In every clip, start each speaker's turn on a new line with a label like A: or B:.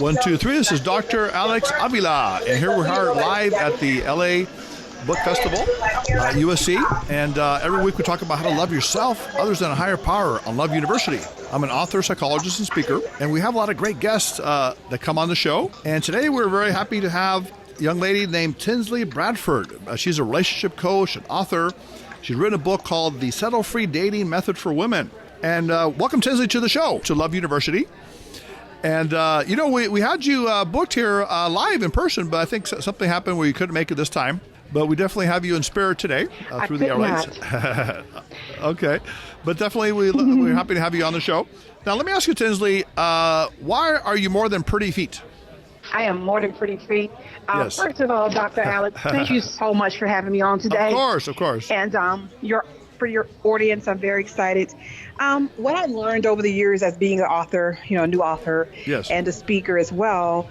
A: One, two, three. This is Dr. Alex Avila, and here we are live at the LA Book Festival, USC, and every week we talk about how to love yourself, others, and a higher power on Love University. I'm an author, psychologist, and speaker, and we have a lot of great guests that come on the show. And today we're very happy to have a young lady named Tinzley Bradford. She's a relationship coach, an author. She's written a book called The Settle-Free Dating Method for Women. And welcome, Tinzley, to the show, to Love University. And, we had you booked here live in person, but I think something happened where you couldn't make it this time. But we definitely have you in spirit today through the airways. Okay. But definitely we're happy to have you on the show. Now, let me ask you, Tinzley, why are you more than pretty feet?
B: I am more than pretty feet.
A: Yes.
B: First of all, Dr. Alex, thank you so much for having me on today.
A: Of course.
B: And for your audience, I'm very excited. What I learned over the years as being an author, a new author,
A: yes,
B: and a speaker as well,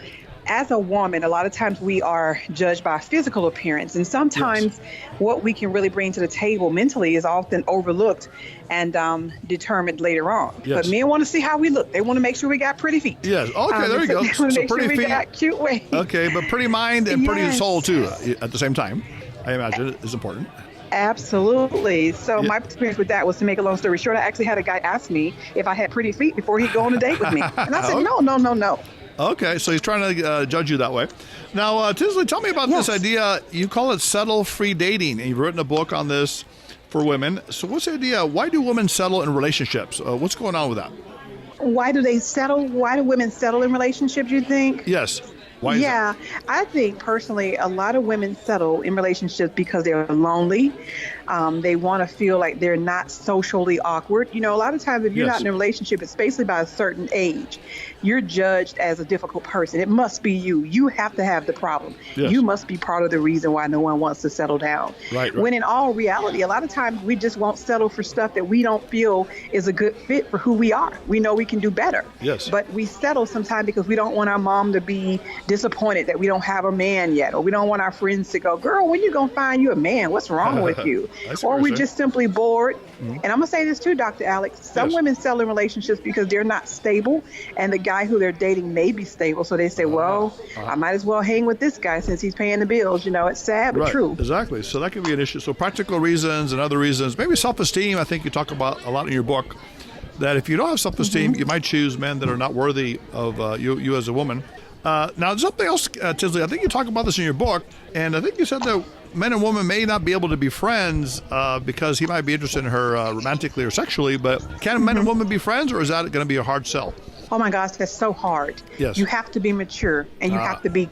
B: as a woman, a lot of times we are judged by physical appearance. And sometimes what we can really bring to the table mentally is often overlooked and determined later on.
A: Yes.
B: But men want to see how we look. They want to make sure we got pretty feet.
A: Yes. Okay, there you go.
B: They want to make
A: pretty
B: sure we
A: feet.
B: got cute waist.
A: Okay, but pretty mind and pretty
B: Yes.
A: soul, too, at the same time, I imagine is important.
B: Absolutely. So my experience with that was, to make a long story short, I actually had a guy ask me if I had pretty feet before he'd go on a date with me. And I said, no.
A: Okay, so he's trying to judge you that way. Now, Tinzley, tell me about this idea. You call it settle-free dating, and you've written a book on this for women. So what's the idea? Why do women settle in relationships? What's going on with that?
B: Why do they settle? Why do women settle in relationships, you think?
A: Yes. Why is that?
B: I think personally a lot of women settle in relationships because they're lonely. They want to feel like they're not socially awkward. A lot of times if you're not in a relationship, especially by a certain age, you're judged as a difficult person. It must be you. You have to have the problem.
A: Yes.
B: You must be part of the reason why no one wants to settle down.
A: Right.
B: When in all reality, a lot of times we just won't settle for stuff that we don't feel is a good fit for who we are. We know we can do better.
A: Yes.
B: But we settle sometimes because we don't want our mom to be disappointed that we don't have a man yet, or we don't want our friends to go, girl, when you gonna find you a man? What's wrong with you? Or we're just simply bored. Mm-hmm. And I'm gonna say this too, Dr. Alex, some women settle in relationships because they're not stable, and the guy who they're dating may be stable, so they say, I might as well hang with this guy since he's paying the bills. It's sad but true.
A: Exactly. So that can be an issue. So practical reasons and other reasons, maybe self-esteem. I think you talk about a lot in your book, that if you don't have self-esteem, you might choose men that are not worthy of you as a woman. Now, something else, Tinzley, I think you talk about this in your book, and I think you said that men and women may not be able to be friends because he might be interested in her romantically or sexually, but can men and women be friends, or is that going to be a hard sell?
B: Oh my gosh, that's so hard.
A: Yes.
B: You have to be mature, and you have to be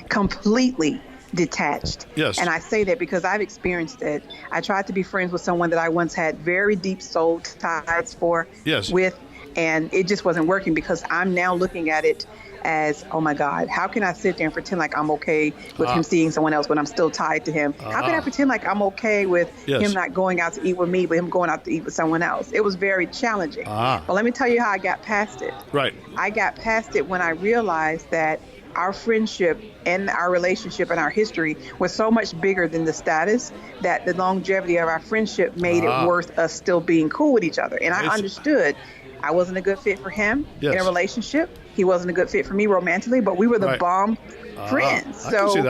B: completely detached.
A: Yes.
B: And I say that because I've experienced it. I tried to be friends with someone that I once had very deep soul ties with, and it just wasn't working because I'm now looking at it as, oh my God, how can I sit there and pretend like I'm okay with him seeing someone else when I'm still tied to him? How can I pretend like I'm okay with him not going out to eat with me, but him going out to eat with someone else? It was very challenging. But let me tell you how I got past it.
A: Right.
B: I got past it when I realized that our friendship and our relationship and our history was so much bigger than the status, that the longevity of our friendship made it worth us still being cool with each other. And I understood I wasn't a good fit for him in a relationship. He wasn't a good fit for me romantically, but we were the bomb friends. So
A: I can see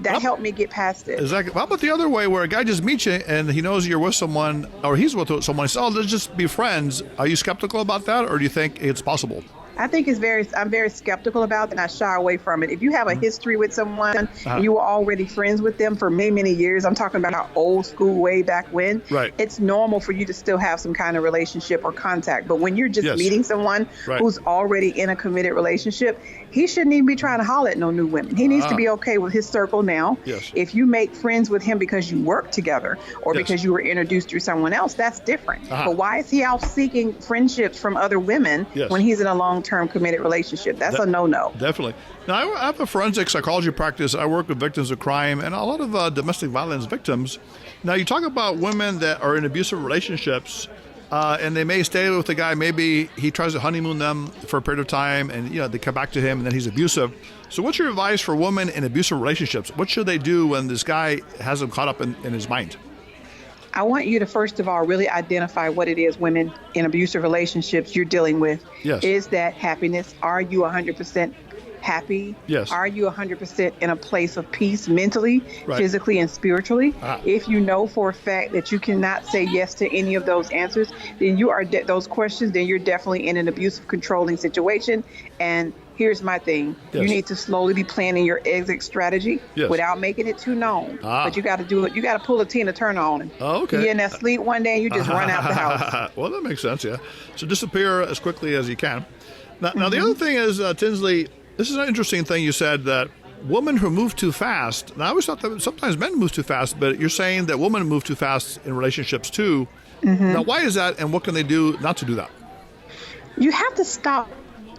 A: that.
B: helped me get past it.
A: Exactly. How about the other way, where a guy just meets you and he knows you're with someone, or he's with someone, he says, let's just be friends. Are you skeptical about that, or do you think it's possible?
B: I think I'm very skeptical about it, and I shy away from it. If you have a history with someone, and you were already friends with them for many, many years, I'm talking about our old school way back when, it's normal for you to still have some kind of relationship or contact. But when you're just meeting someone who's already in a committed relationship, he shouldn't even be trying to holler at no new women. He needs to be okay with his circle now.
A: Yes.
B: If you make friends with him because you work together or because you were introduced through someone else, that's different. But why is he out seeking friendships from other women when he's in a long-term committed relationship? That's a no-no.
A: Definitely. Now, I have a forensic psychology practice. I work with victims of crime and a lot of domestic violence victims. Now, you talk about women that are in abusive relationships, and they may stay with the guy. Maybe he tries to honeymoon them for a period of time, and they come back to him, and then he's abusive. So what's your advice for women in abusive relationships? What should they do when this guy has them caught up in his mind?
B: I want you to, first of all, really identify what it is women in abusive relationships you're dealing with.
A: Yes.
B: Is that happiness? Are you 100% happy?
A: Yes.
B: Are you 100% in a place of peace mentally,
A: Right.
B: physically, and spiritually?
A: Ah.
B: If you know for a fact that you cannot say yes to any of those answers, then you are those questions, then you're definitely in an abusive, controlling situation. And here's my thing.
A: Yes.
B: You need to slowly be planning your exit strategy
A: Yes.
B: without making it too known.
A: Ah.
B: But you got to do it. You got to pull a Tina Turner on him.
A: Oh, okay.
B: You're in that sleep one day and you just run out the house.
A: Well, that makes sense, yeah. So disappear as quickly as you can. Now the other thing is, Tinzley, this is an interesting thing you said, that women who move too fast. Now, I always thought that sometimes men move too fast, but you're saying that women move too fast in relationships too. Now, why is that, and what can they do not to do that?
B: You have to stop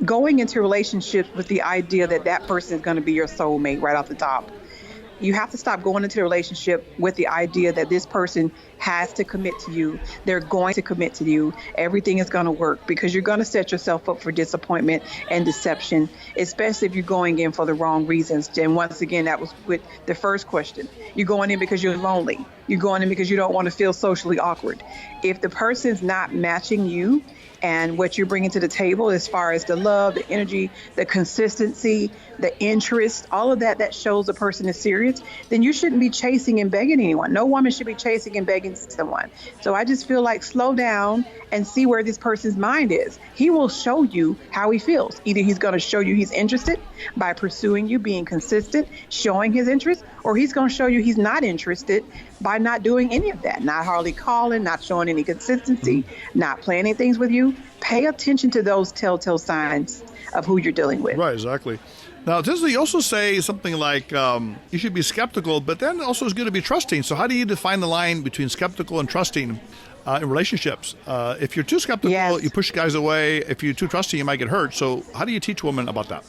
B: going into relationships with the idea that that person is going to be your soulmate right off the top. You have to stop going into a relationship with the idea that this person has to commit to you. They're going to commit to you. Everything is going to work, because you're going to set yourself up for disappointment and deception, especially if you're going in for the wrong reasons. And once again, that was with the first question. You're going in because you're lonely. You're going in because you don't want to feel socially awkward. If the person's not matching you and what you're bringing to the table as far as the love, the energy, the consistency, the interest, all of that shows a person is serious, then you shouldn't be chasing and begging anyone. No woman should be chasing and begging someone. So I just feel like slow down and see where this person's mind is. He will show you how he feels. Either he's going to show you he's interested by pursuing you, being consistent, showing his interest, or he's going to show you he's not interested by not doing any of that, not hardly calling, not showing any consistency, not planning things with you. Pay attention to those telltale signs of who you're dealing with.
A: Right, exactly. Now, Tinzley, you also say something like you should be skeptical, but then also it's good to be trusting. So how do you define the line between skeptical and trusting in relationships? If you're too skeptical,
B: Yes.
A: you push guys away. If you're too trusting, you might get hurt. So how do you teach women about that?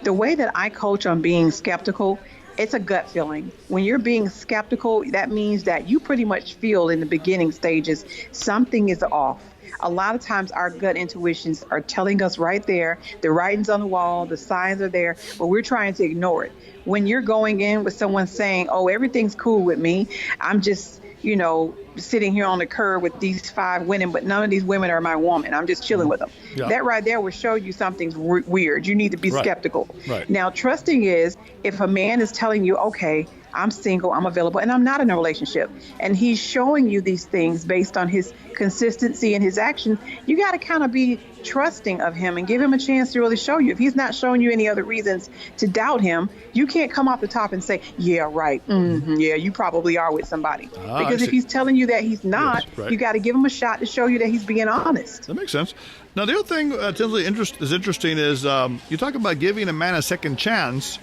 B: The way that I coach on being skeptical, it's a gut feeling. When you're being skeptical, that means that you pretty much feel in the beginning stages something is off. A lot of times our gut intuitions are telling us right there, the writing's on the wall, the signs are there, but we're trying to ignore it. When you're going in with someone saying, oh, everything's cool with me, I'm just, sitting here on the curb with these 5 women, but none of these women are my woman. I'm just chilling with them.
A: Yeah.
B: That right there will show you something's weird. You need to be skeptical.
A: Right.
B: Now, trusting is if a man is telling you, okay, I'm single, I'm available, and I'm not in a relationship, and he's showing you these things based on his consistency and his action, you got to kind of be trusting of him and give him a chance to really show you. If he's not showing you any other reasons to doubt him, you can't come off the top and say, yeah, right, yeah, you probably are with somebody. Because if he's telling you that he's not,
A: Yes, right.
B: you got to give him a shot to show you that he's being honest.
A: That makes sense. Now, the other thing, Tinzley, is interesting is you talk about giving a man a second chance,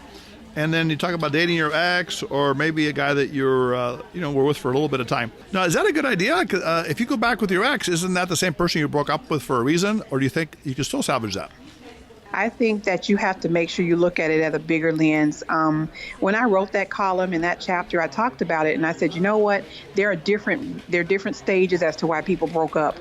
A: and then you talk about dating your ex or maybe a guy that you're, were with for a little bit of time. Now, is that a good idea? If you go back with your ex, isn't that the same person you broke up with for a reason? Or do you think you can still salvage that?
B: I think that you have to make sure you look at it at a bigger lens. When I wrote that column in that chapter, I talked about it and I said, you know what? There are different stages as to why people broke up.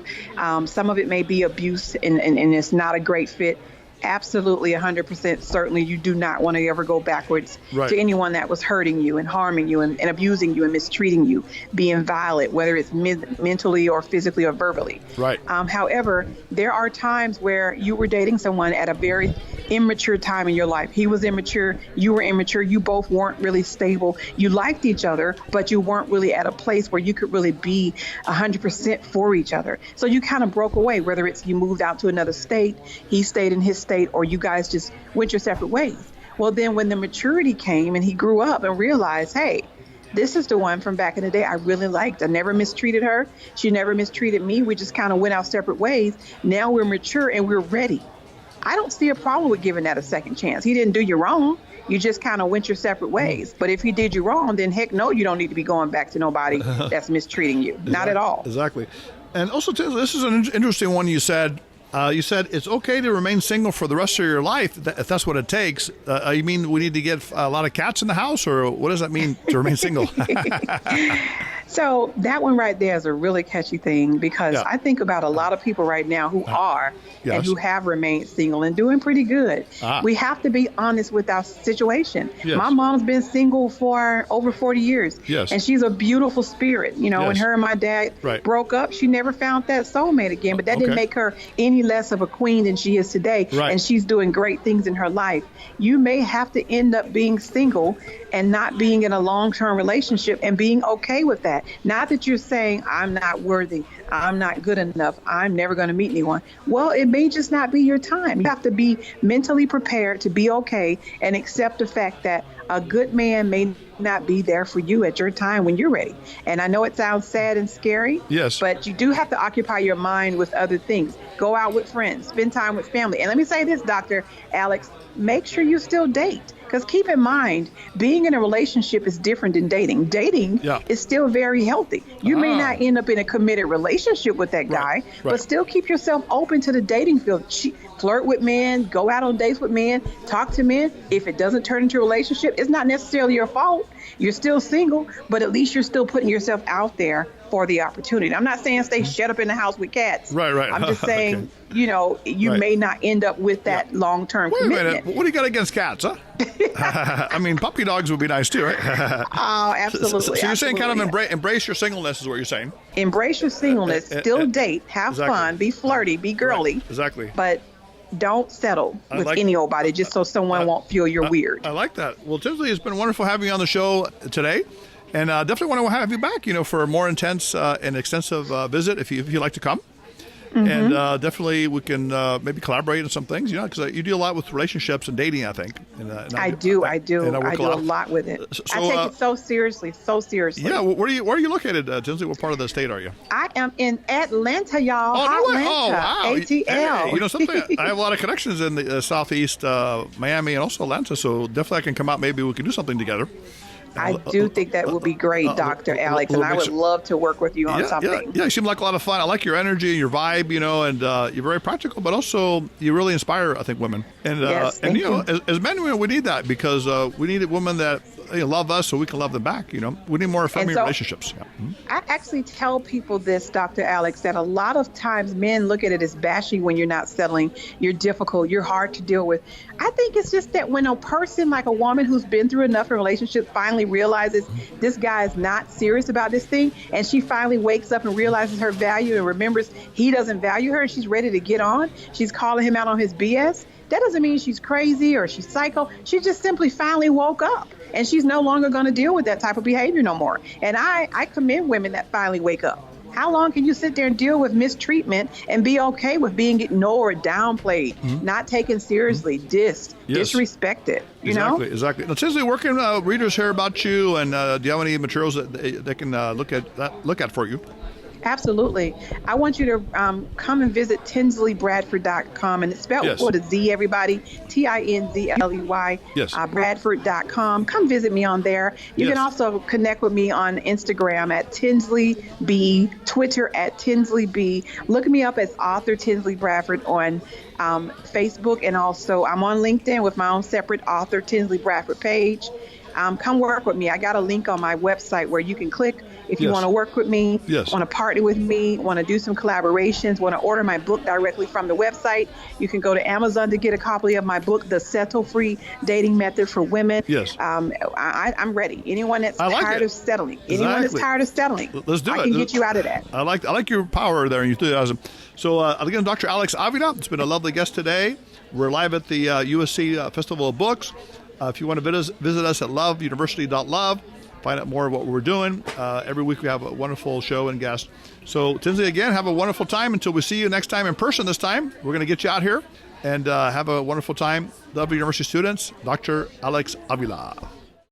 B: Some of it may be abuse and it's not a great fit. Absolutely, 100% certainly you do not want to ever go backwards to anyone that was hurting you and harming you and abusing you and mistreating you, being violent, whether it's mentally or physically or verbally.
A: Right.
B: However, there are times where you were dating someone at a very immature time in your life. He was immature, you were immature, you both weren't really stable. You liked each other, but you weren't really at a place where you could really be 100% for each other. So you kind of broke away, whether it's you moved out to another state, he stayed in his state, or you guys just went your separate ways. Well, then when the maturity came and he grew up and realized, hey, this is the one from back in the day I really liked. I never mistreated her. She never mistreated me. We just kind of went our separate ways. Now we're mature and we're ready. I don't see a problem with giving that a second chance. He didn't do you wrong. You just kind of went your separate ways. But if he did you wrong, then heck no, you don't need to be going back to nobody that's mistreating you. Not at all.
A: Exactly. And also, this is an interesting one you said. You said it's okay to remain single for the rest of your life if that's what it takes. You mean we need to get a lot of cats in the house, or what does that mean to remain single?
B: So that one right there is a really catchy thing because I think about a lot of people right now who are and who have remained single and doing pretty good. We have to be honest with our situation. My mom's been single for over 40 years, and she's a beautiful spirit. You know, when her and my dad broke up, she never found that soulmate again, but that didn't make her any less of a queen than she is today, and she's doing great things in her life. You may have to end up being single and not being in a long-term relationship and being okay with that. Not that you're saying, I'm not worthy, I'm not good enough, I'm never going to meet anyone. Well, it may just not be your time. You have to be mentally prepared to be okay and accept the fact that a good man may not be there for you at your time when you're ready. And I know it sounds sad and scary, but you do have to occupy your mind with other things. Go out with friends, spend time with family. And let me say this, Dr. Alex, make sure you still date. Because keep in mind, being in a relationship is different than dating. Dating is still very healthy. You may not end up in a committed relationship with that guy, but still keep yourself open to the dating field. Flirt with men, go out on dates with men, talk to men. If it doesn't turn into a relationship, it's not necessarily your fault. You're still single, but at least you're still putting yourself out there for the opportunity. I'm not saying stay shut up in the house with cats. I'm just saying, you know, you may not end up with that long-term commitment.
A: Wait a minute. What do you got against cats, huh? I mean, puppy dogs would be nice too, right?
B: Oh, absolutely.
A: So you're saying kind of embrace your singleness is what you're saying.
B: Embrace your singleness, still date, have fun, be flirty, be girly.
A: Exactly.
B: But don't settle with any old body just so someone won't feel you're weird.
A: I like that. Well, Tinzley, it's been wonderful having you on the show today. And definitely want to have you back, you know, for a more intense and extensive visit if you'd like to come. And definitely we can maybe collaborate on some things, you know, because you do a lot with relationships and dating, I think. And
B: I do. I do a lot with it. So, I take it so seriously.
A: Yeah. Where are you located, Tinzley? What part of the state are you?
B: I am in Atlanta, y'all.
A: Wow.
B: ATL.
A: Hey, you know something? I have a lot of connections in the southeast, Miami, and also Atlanta. So definitely I can come out. Maybe we can do something together.
B: I do think that would be great, Dr. Alex, and I would love to work with you on something.
A: Yeah, you seem like a lot of fun. I like your energy and your vibe, you know, and you're very practical, but also you really inspire, I think, women. And and you know, as men, we need that because we need women that love us so we can love them back. You know, we need more affirming relationships.
B: I actually tell people this, Dr. Alex, that a lot of times men look at it as bashing when you're not settling. You're difficult. You're hard to deal with. I think it's just that when a person like a woman who's been through enough in relationships finally realizes this guy is not serious about this thing, and she finally wakes up and realizes her value and remembers he doesn't value her, and she's ready to get on. She's calling him out on his BS. That doesn't mean she's crazy or she's psycho. She just simply finally woke up, and she's no longer going to deal with that type of behavior no more. And I commend women that finally wake up. How long can you sit there and deal with mistreatment and be okay with being ignored, downplayed, not taken seriously, disrespected? You know?
A: Exactly. Now, Tinzley, where can readers hear about you, and do you have any materials that they can look at for you?
B: Absolutely. I want you to come and visit TinzleyBradford.com, and it's spelled with a Z, everybody. TINZLEY. Bradford.com. Come visit me on there. You can also connect with me on Instagram at Tinzley B, Twitter at Tinzley B. Look me up as author Tinzley Bradford on Facebook, and also I'm on LinkedIn with my own separate author Tinzley Bradford page. Come work with me. I got a link on my website where you can click if you want to work with me, want to partner with me, want to do some collaborations, want to order my book directly from the website. You can go to Amazon to get a copy of my book, The Settle-Free Dating Method for Women. I'm ready. Anyone that's tired of settling. Anyone that's tired of settling.
A: Let's do it.
B: I can get you out of that.
A: I like your power there and your enthusiasm. So again, Dr. Alex Avila, it's been a lovely guest today. We're live at the USC Festival of Books. If you want to visit us at loveuniversity.love, find out more of what we're doing. Every week we have a wonderful show and guest. So, Tinzley, again, have a wonderful time until we see you next time in person this time. We're going to get you out here and have a wonderful time. Love University students, Dr. Alex Avila.